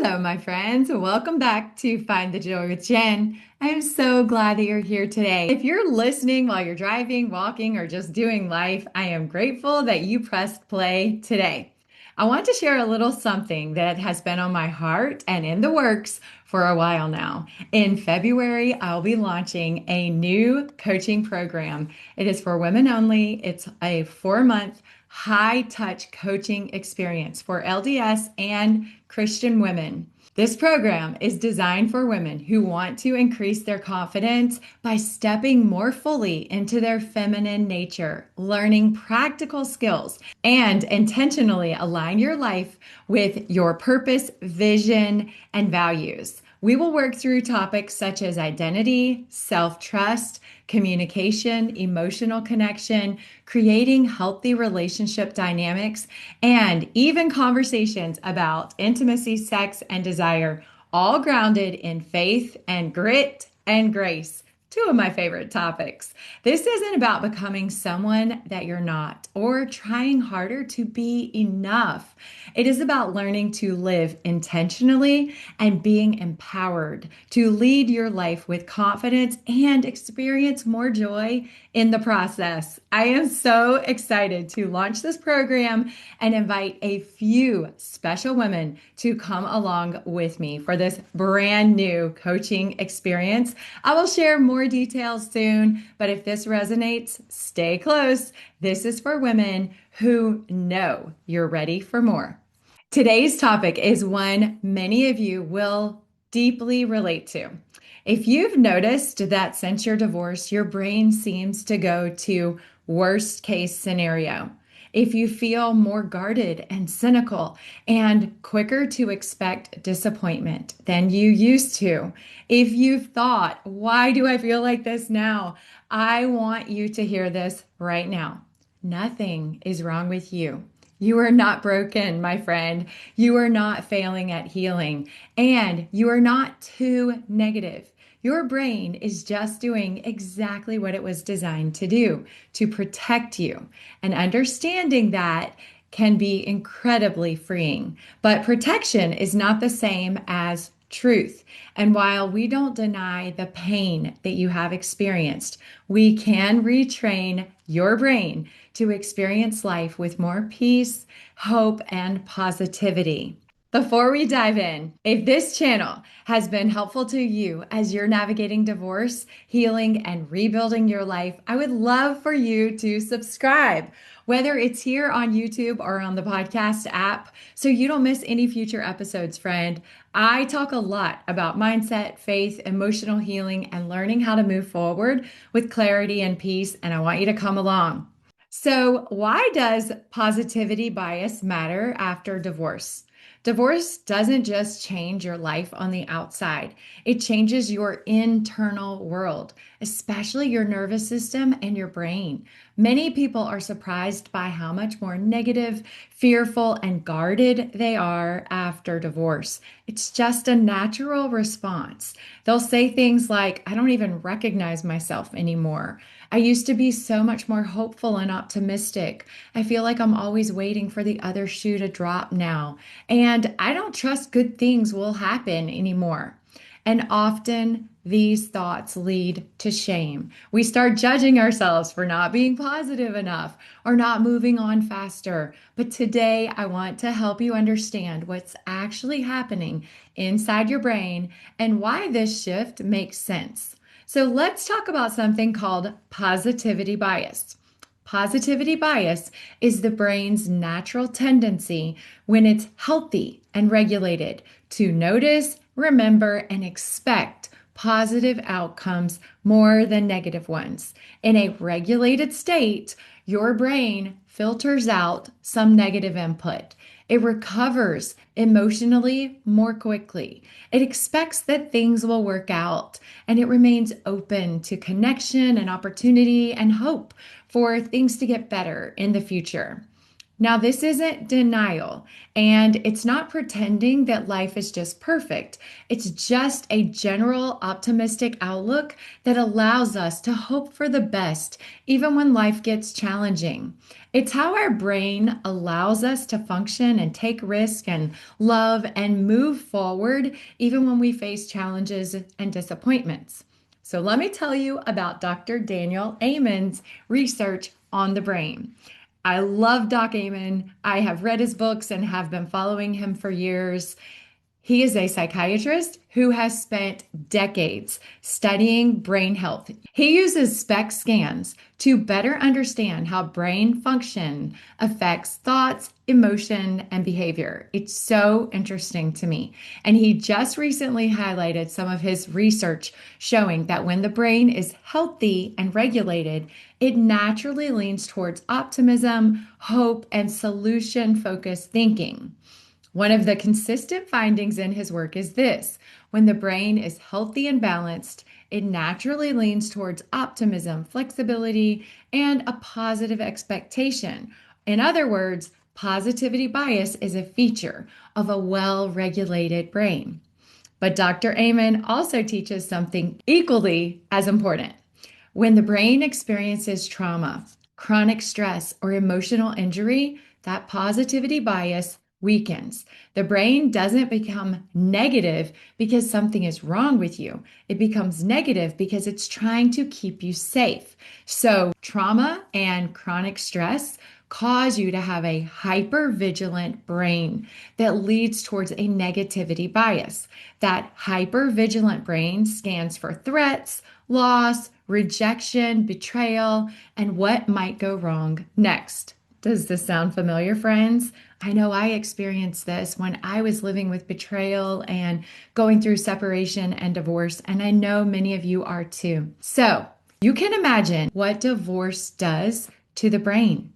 Hello, my friends. Welcome back to Find the Joy with Jen. I am so glad that you're here today. If you're listening while you're driving, walking, or just doing life, I am grateful that you pressed play today. I want to share a little something that has been on my heart and in the works for a while now. In February, I'll be launching a new coaching program. It is for women only. It's a 4-month high touch coaching experience for LDS and Christian women. This program is designed for women who want to increase their confidence by stepping more fully into their feminine nature, learning practical skills, and intentionally align your life with your purpose, vision, and values. We will work through topics such as identity, self-trust, communication, emotional connection, creating healthy relationship dynamics, and even conversations about intimacy, sex, and desire, all grounded in faith and grit and grace. Two of my favorite topics. This isn't about becoming someone that you're not or trying harder to be enough. It is about learning to live intentionally and being empowered to lead your life with confidence and experience more joy in the process. I am so excited to launch this program and invite a few special women to come along with me for this brand new coaching experience. I will share more details soon, but if this resonates, stay close. This is for women who know you're ready for more. Today's topic is one many of you will deeply relate to. If you've noticed that since your divorce, your brain seems to go to worst case scenario, if you feel more guarded and cynical and quicker to expect disappointment than you used to, if you've thought, why do I feel like this now? I want you to hear this right now. Nothing is wrong with you. You are not broken, my friend. You are not failing at healing, and you are not too negative. Your brain is just doing exactly what it was designed to do, to protect you. And understanding that can be incredibly freeing. But protection is not the same as truth. And while we don't deny the pain that you have experienced, we can retrain your brain to experience life with more peace, hope, and positivity. Before we dive in, if this channel has been helpful to you as you're navigating divorce, healing, and rebuilding your life, I would love for you to subscribe, whether it's here on YouTube or on the podcast app, so you don't miss any future episodes, friend. I talk a lot about mindset, faith, emotional healing, and learning how to move forward with clarity and peace, and I want you to come along. So, why does positivity bias matter after divorce? Divorce doesn't just change your life on the outside, it changes your internal world, especially your nervous system and your brain. Many people are surprised by how much more negative, fearful, and guarded they are after divorce. It's just a natural response. They'll say things like, I don't even recognize myself anymore. I used to be so much more hopeful and optimistic. I feel like I'm always waiting for the other shoe to drop now. And I don't trust good things will happen anymore. And often these thoughts lead to shame. We start judging ourselves for not being positive enough or not moving on faster. But today I want to help you understand what's actually happening inside your brain and why this shift makes sense. So let's talk about something called positivity bias. Positivity bias is the brain's natural tendency, when it's healthy and regulated, to notice, remember, and expect positive outcomes more than negative ones. In a regulated state, your brain filters out some negative input. It recovers emotionally more quickly. It expects that things will work out, and it remains open to connection and opportunity and hope for things to get better in the future. Now, this isn't denial, and it's not pretending that life is just perfect. It's just a general optimistic outlook that allows us to hope for the best, even when life gets challenging. It's how our brain allows us to function and take risk and love and move forward, even when we face challenges and disappointments. So, let me tell you about Dr. Daniel Amen's research on the brain. I love Doc Amen. I have read his books and have been following him for years. He is a psychiatrist who has spent decades studying brain health. He uses SPECT scans to better understand how brain function affects thoughts, emotion, and behavior. It's so interesting to me. And he just recently highlighted some of his research showing that when the brain is healthy and regulated, it naturally leans towards optimism, hope, and solution focused thinking. One of the consistent findings in his work is this: when the brain is healthy and balanced, it naturally leans towards optimism, flexibility, and a positive expectation. In other words, positivity bias is a feature of a well regulated brain. But Dr. Amen also teaches something equally as important. When the brain experiences trauma, chronic stress, or emotional injury, that positivity bias weakens. The brain doesn't become negative because something is wrong with you. It becomes negative because it's trying to keep you safe. So, trauma and chronic stress cause you to have a hyper vigilant brain that leads towards a negativity bias. That hyper vigilant brain scans for threats, loss, rejection, betrayal, and what might go wrong next. Does this sound familiar, friends? I know I experienced this when I was living with betrayal and going through separation and divorce, and I know many of you are too. So, you can imagine what divorce does to the brain.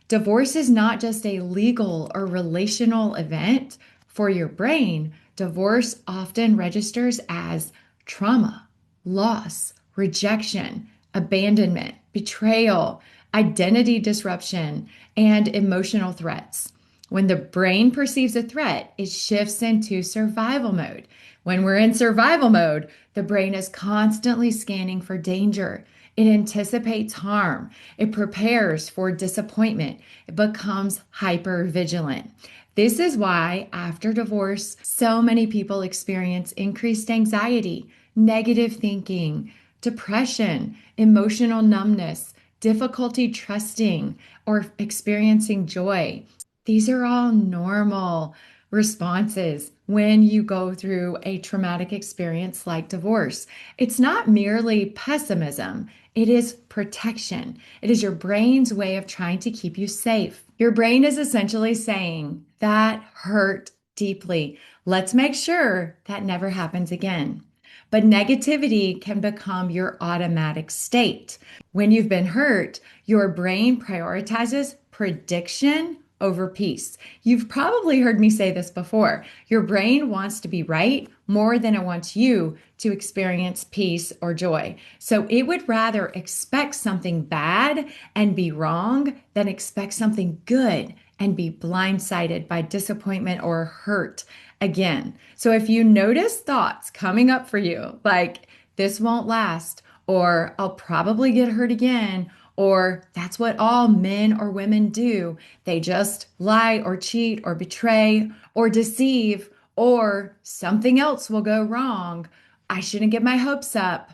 Divorce is not just a legal or relational event for your brain. Divorce often registers as trauma, loss, rejection, abandonment, betrayal, identity disruption, and emotional threats. When the brain perceives a threat, it shifts into survival mode. When we're in survival mode, the brain is constantly scanning for danger. It anticipates harm. It prepares for disappointment. It becomes hyper vigilant. This is why, after divorce, so many people experience increased anxiety, negative thinking, depression, emotional numbness, difficulty trusting or experiencing joy. These are all normal responses when you go through a traumatic experience like divorce. It's not merely pessimism, it is protection. It is your brain's way of trying to keep you safe. Your brain is essentially saying, that hurt deeply. Let's make sure that never happens again. But negativity can become your automatic state. When you've been hurt, your brain prioritizes prediction over peace. You've probably heard me say this before. Your brain wants to be right more than it wants you to experience peace or joy. So it would rather expect something bad and be wrong than expect something good and be blindsided by disappointment or hurt again. So if you notice thoughts coming up for you, like this won't last, or I'll probably get hurt again, or that's what all men or women do. They just lie or cheat or betray or deceive, or something else will go wrong. I shouldn't get my hopes up.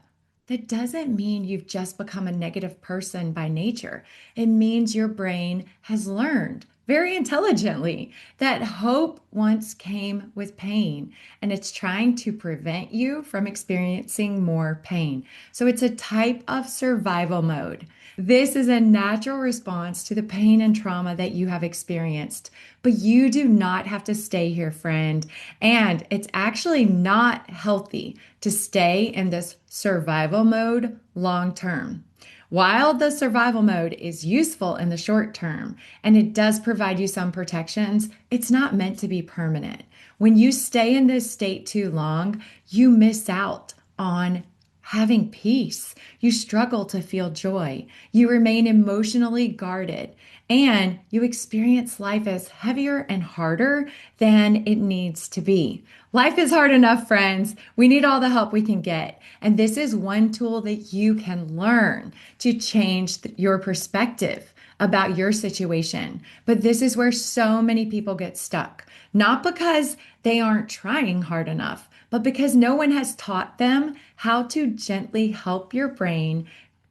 That doesn't mean you've just become a negative person by nature. It means your brain has learned very intelligently that hope once came with pain, and it's trying to prevent you from experiencing more pain. So it's a type of survival mode. This is a natural response to the pain and trauma that you have experienced, but you do not have to stay here, friend. And it's actually not healthy to stay in this survival mode long term. While the survival mode is useful in the short term and it does provide you some protections, it's not meant to be permanent. When you stay in this state too long, you miss out on having peace. You struggle to feel joy. You remain emotionally guarded, and you experience life as heavier and harder than it needs to be. Life is hard enough, friends. We need all the help we can get. And this is one tool that you can learn to change your perspective about your situation. But this is where so many people get stuck, not because they aren't trying hard enough, but because no one has taught them how to gently help your brain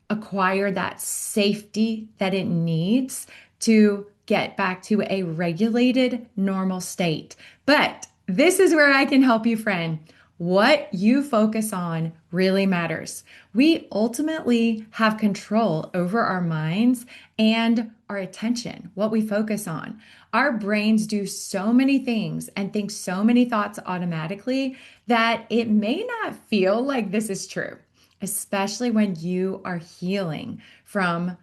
acquire that safety that it needs to get back to a regulated, normal state. But this is where I can help you, friend. What you focus on really matters. We ultimately have control over our minds and our attention, what we focus on. Our brains do so many things and think so many thoughts automatically that it may not feel like this is true, especially when you are healing from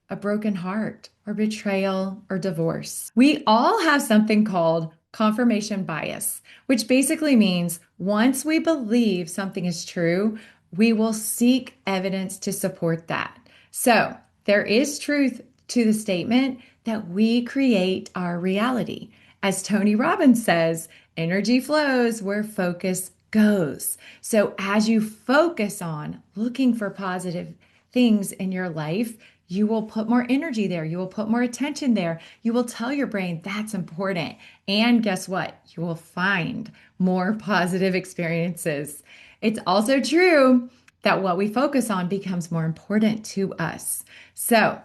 a broken heart or betrayal or divorce. We all have something called confirmation bias, which basically means once we believe something is true, we will seek evidence to support that. So there is truth to the statement that we create our reality. As Tony Robbins says, energy flows where focus goes. So as you focus on looking for positive things in your life, you will put more energy there. You will put more attention there. You will tell your brain that's important. And guess what? You will find more positive experiences. It's also true that what we focus on becomes more important to us. So,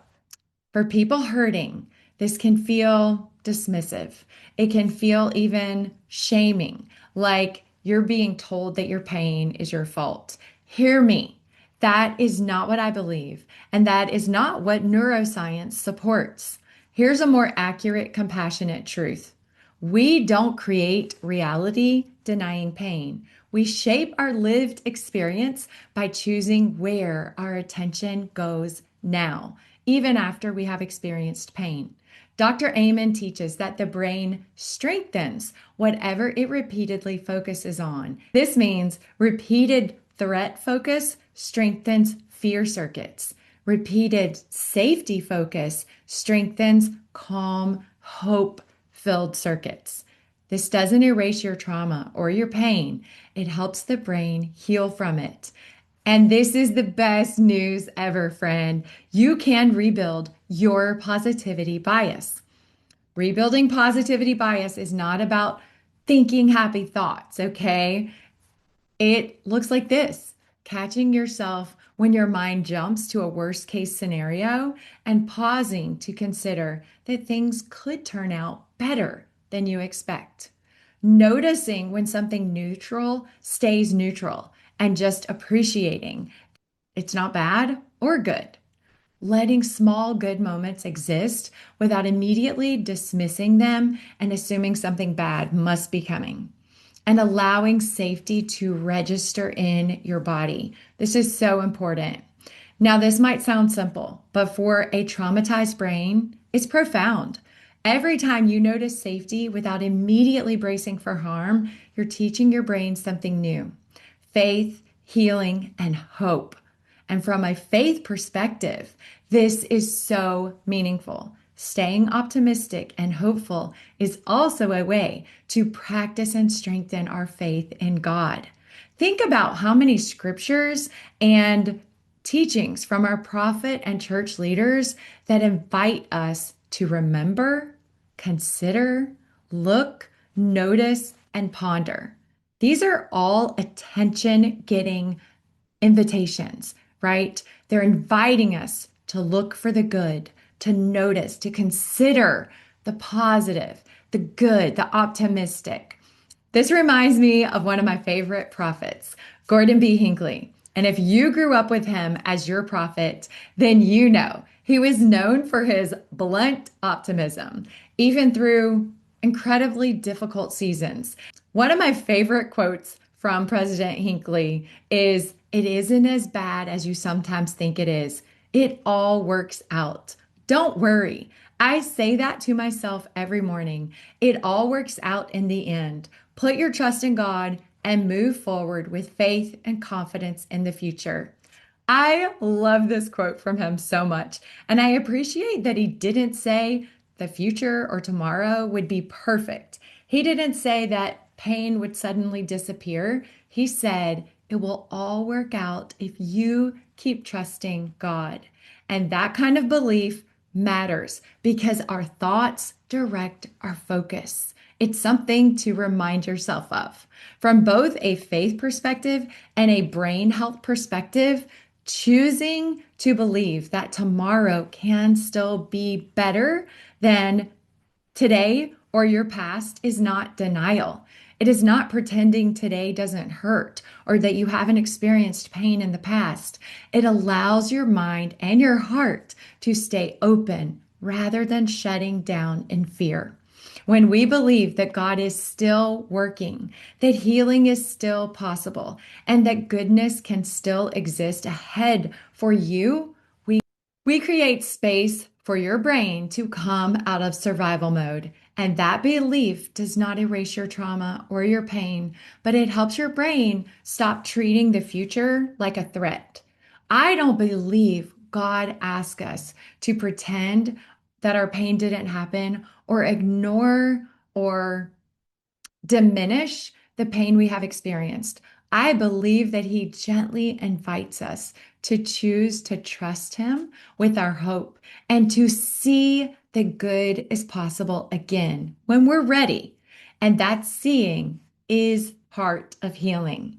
for people hurting, this can feel dismissive. It can feel even shaming, like you're being told that your pain is your fault. Hear me. That is not what I believe, and that is not what neuroscience supports. Here's a more accurate, compassionate truth. We don't create reality denying pain. We shape our lived experience by choosing where our attention goes now, even after we have experienced pain. Dr. Amen teaches that the brain strengthens whatever it repeatedly focuses on. This means repeated threat focus strengthens fear circuits. Repeated safety focus strengthens calm, hope filled circuits. This doesn't erase your trauma or your pain, it helps the brain heal from it. And this is the best news ever, friend. You can rebuild your positivity bias. Rebuilding positivity bias is not about thinking happy thoughts, okay? It looks like this: catching yourself when your mind jumps to a worst case scenario and pausing to consider that things could turn out better than you expect. Noticing when something neutral stays neutral and just appreciating it's not bad or good. Letting small good moments exist without immediately dismissing them and assuming something bad must be coming, and allowing safety to register in your body. This is so important. Now, this might sound simple, but for a traumatized brain, it's profound. Every time you notice safety without immediately bracing for harm, you're teaching your brain something new: faith, healing, and hope. And from a faith perspective, this is so meaningful. Staying optimistic and hopeful is also a way to practice and strengthen our faith in God. Think about how many scriptures and teachings from our prophet and church leaders that invite us to remember, consider, look, notice, and ponder. These are all attention getting invitations, right? They're inviting us to look for the good, to notice, to consider the positive, the good, the optimistic. This reminds me of one of my favorite prophets, Gordon B. Hinckley. And if you grew up with him as your prophet, then you know he was known for his blunt optimism, even through incredibly difficult seasons. One of my favorite quotes from President Hinckley is, "It isn't as bad as you sometimes think it is. It all works out. Don't worry." I say that to myself every morning. It all works out in the end. Put your trust in God and move forward with faith and confidence in the future. I love this quote from him so much, and I appreciate that he didn't say the future or tomorrow would be perfect. He didn't say that pain would suddenly disappear. He said it will all work out if you keep trusting God. And that kind of belief matters because our thoughts direct our focus. It's something to remind yourself of. From both a faith perspective and a brain health perspective, choosing to believe that tomorrow can still be better than today or your past is not denial. It is not pretending today doesn't hurt or that you haven't experienced pain in the past. It allows your mind and your heart to stay open rather than shutting down in fear. When we believe that God is still working, that healing is still possible, and that goodness can still exist ahead for you, we create space for your brain to come out of survival mode. And that belief does not erase your trauma or your pain, but it helps your brain stop treating the future like a threat. I don't believe God asked us to pretend that our pain didn't happen or ignore or diminish the pain we have experienced. I believe that He gently invites us to choose to trust Him with our hope and to see that good is possible again when we're ready. And that seeing is part of healing.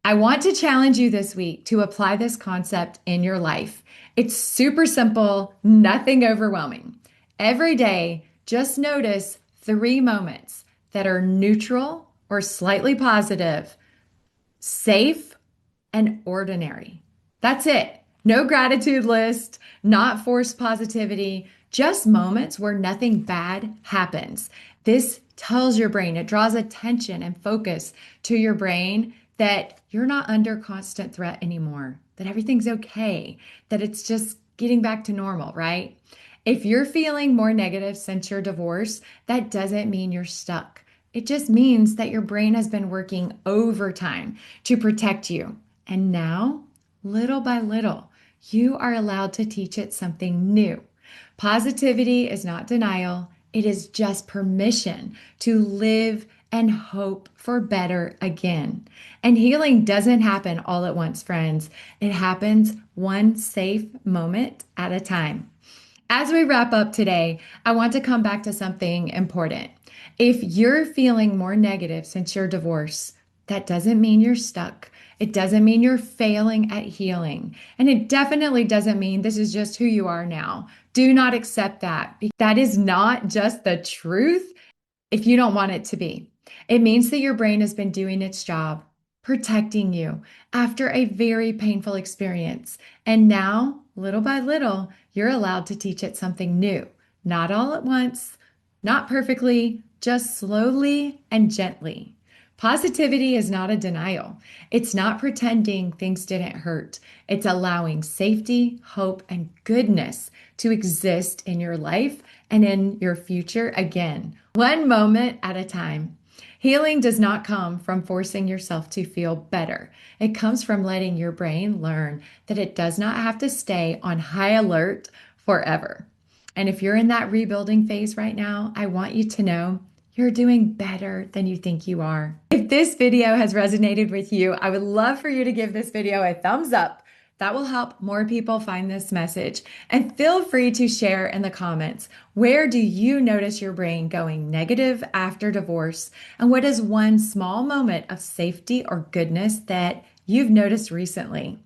I want to challenge you this week to apply this concept in your life. It's super simple, nothing overwhelming. Every day, just notice 3 moments that are neutral or slightly positive, safe, and ordinary. That's it. No gratitude list, not forced positivity, just moments where nothing bad happens. This tells your brain, it draws attention and focus to your brain that you're not under constant threat anymore, that everything's okay, that it's just getting back to normal, right? If you're feeling more negative since your divorce, that doesn't mean you're stuck. It just means that your brain has been working overtime to protect you. And now, little by little, you are allowed to teach it something new. Positivity is not denial, it is just permission to live and hope for better again. And healing doesn't happen all at once, friends. It happens one safe moment at a time. As we wrap up today, I want to come back to something important. If you're feeling more negative since your divorce, that doesn't mean you're stuck. It doesn't mean you're failing at healing. And it definitely doesn't mean this is just who you are now. Do not accept that. That is not just the truth if you don't want it to be. It means that your brain has been doing its job, protecting you after a very painful experience. And now, little by little, you're allowed to teach it something new. Not all at once, not perfectly, just slowly and gently. Positivity is not a denial. It's not pretending things didn't hurt. It's allowing safety, hope, and goodness to exist in your life and in your future again, one moment at a time. Healing does not come from forcing yourself to feel better. It comes from letting your brain learn that it does not have to stay on high alert forever. And if you're in that rebuilding phase right now, I want you to know you're doing better than you think you are. If this video has resonated with you, I would love for you to give this video a thumbs up. That will help more people find this message. And feel free to share in the comments, where do you notice your brain going negative after divorce? And what is one small moment of safety or goodness that you've noticed recently?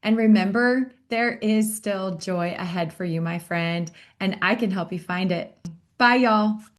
And remember, there is still joy ahead for you, my friend, and I can help you find it. Bye, y'all.